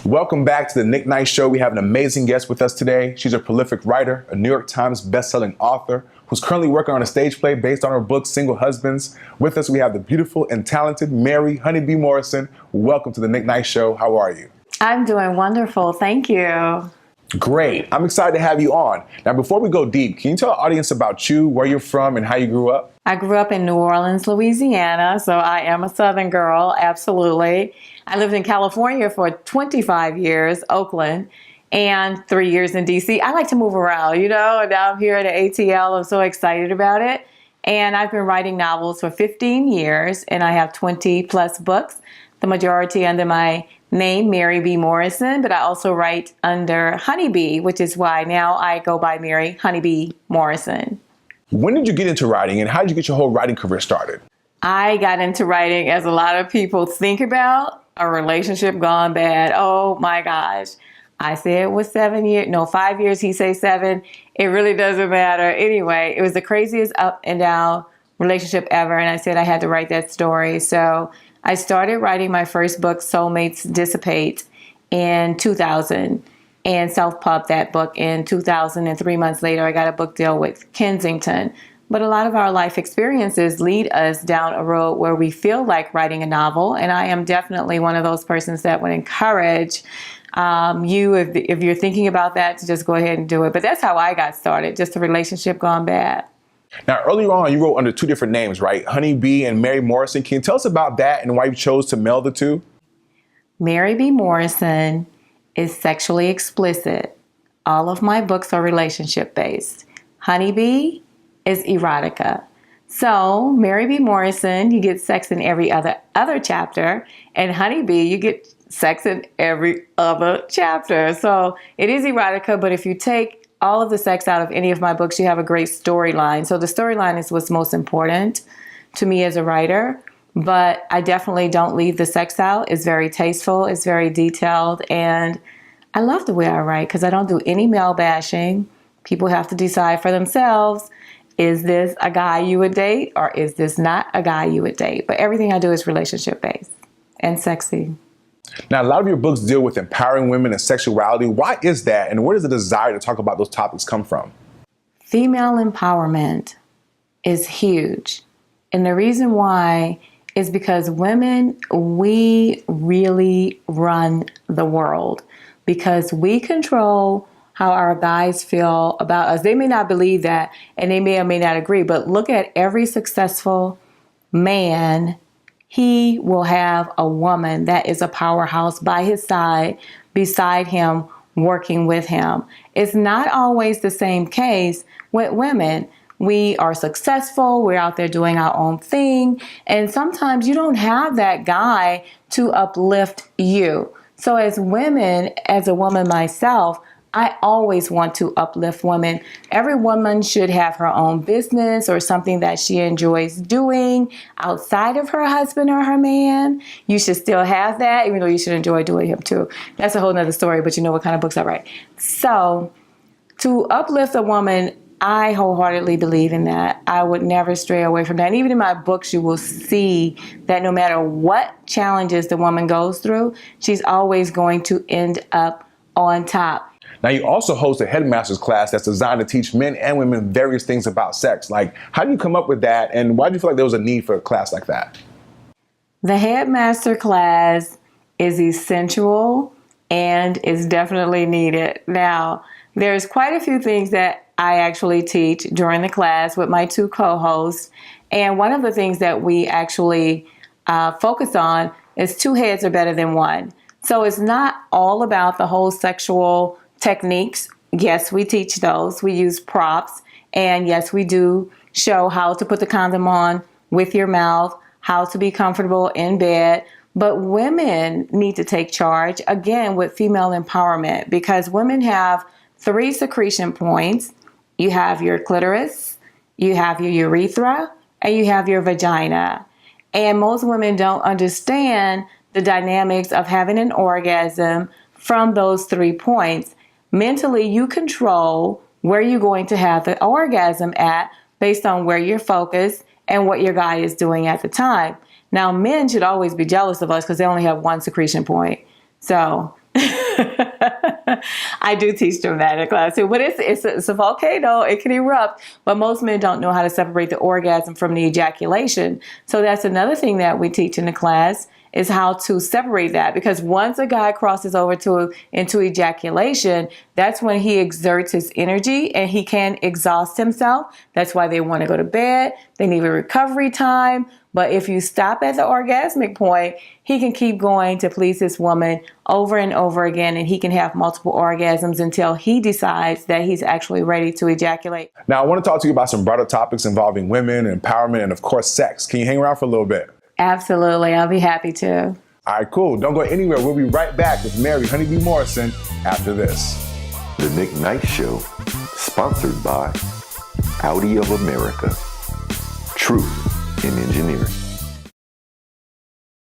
Welcome back to the Nick Knight Show. We have an amazing guest with us today. She's a prolific writer, a New York Times best-selling author, who's currently working on a stage play based on her book, Single Husbands. With us, we have the beautiful and talented Mary Honeybee Morrison. Welcome to the Nick Knight Show. How are you? I'm doing wonderful. Thank you. Great. I'm excited to have you on. Now, before we go deep, can you tell our audience about you, where you're from, and how you grew up? I grew up in New Orleans, Louisiana, so I am a Southern girl, absolutely. I lived in California for 25 years, Oakland, and 3 years in D.C. I like to move around, and now I'm here at ATL. I'm so excited about it. And I've been writing novels for 15 years, and I have 20 plus books, the majority under my name, Mary B. Morrison, but I also write under Honeybee, which is why now I go by Mary Honeybee Morrison. When did you get into writing, and how did you get your whole writing career started? I got into writing, as a lot of people think about, a relationship gone bad. Oh my gosh. I say it was 7 years, no, 5 years, he say 7. It really doesn't matter. Anyway, it was the craziest up and down relationship ever, and I said I had to write that story. So I started writing my first book, Soulmates Dissipate, in 2000 and self-pubbed that book in 2000. And 3 months later, I got a book deal with Kensington. But a lot of our life experiences lead us down a road where we feel like writing a novel. And I am definitely one of those persons that would encourage you, if you're thinking about that, to just go ahead and do it. But that's how I got started, just a relationship gone bad. Now, earlier on, you wrote under 2 different names, right? Honeybee and Mary Morrison. Can you tell us about that and why you chose to meld the 2? Mary B. Morrison is sexually explicit. All of my books are relationship-based. Honeybee is erotica. So, Mary B. Morrison, you get sex in every other chapter, and Honeybee, you get sex in every other chapter. So, it is erotica, but if you take all of the sex out of any of my books, you have a great storyline. So the storyline is what's most important to me as a writer, but I definitely don't leave the sex out. It's very tasteful, it's very detailed, and I love the way I write because I don't do any male bashing. People have to decide for themselves, is this a guy you would date or is this not a guy you would date? But everything I do is relationship-based and sexy. Now, a lot of your books deal with empowering women and sexuality. Why is that, and where does the desire to talk about those topics come from? Female empowerment is huge. And the reason why is because women, we really run the world because we control how our guys feel about us. They may not believe that, and they may or may not agree, but look at every successful man. He will have a woman that is a powerhouse by his side, beside him, working with him. It's not always the same case with women. We are successful, we're out there doing our own thing, and sometimes you don't have that guy to uplift you. So as women, as a woman myself, I always want to uplift women. Every woman should have her own business or something that she enjoys doing outside of her husband or her man. You should still have that, even though you should enjoy doing him too. That's a whole nother story, but you know what kind of books I write. So to uplift a woman, I wholeheartedly believe in that. I would never stray away from that. And even in my books, you will see that no matter what challenges the woman goes through, she's always going to end up on top. Now, you also host a headmaster's class that's designed to teach men and women various things about sex. Like, how do you come up with that, and why do you feel like there was a need for a class like that? The headmaster class is essential and is definitely needed. Now, there's quite a few things that I actually teach during the class with my 2 co-hosts, and one of the things that we actually focus on is 2 heads are better than 1. So it's not all about the whole sexual techniques. Yes, we teach those. We use props. And yes, we do show how to put the condom on with your mouth, how to be comfortable in bed. But women need to take charge, again, with female empowerment, because women have 3 secretion points. You have your clitoris, you have your urethra, and you have your vagina. And most women don't understand the dynamics of having an orgasm from those 3 points. Mentally, you control where you're going to have the orgasm at based on where you're focused and what your guy is doing at the time. Now, men should always be jealous of us because they only have 1 secretion point. So I do teach dramatic class too, but it's a volcano. It can erupt, but most men don't know how to separate the orgasm from the ejaculation. So that's another thing that we teach in the class is how to separate that, because once a guy crosses over into ejaculation, that's when he exerts his energy and he can exhaust himself. That's why they want to go to bed. They need a recovery time. But if you stop at the orgasmic point, he can keep going to please his woman over and over again, and he can have multiple orgasms until he decides that he's actually ready to ejaculate. Now, I want to talk to you about some broader topics involving women, empowerment, and of course, sex. Can you hang around for a little bit? Absolutely. I'll be happy to. All right, cool. Don't go anywhere. We'll be right back with Mary Honeybee Morrison after this. The Nick Knight Show, sponsored by Audi of America. Truth in Engineering.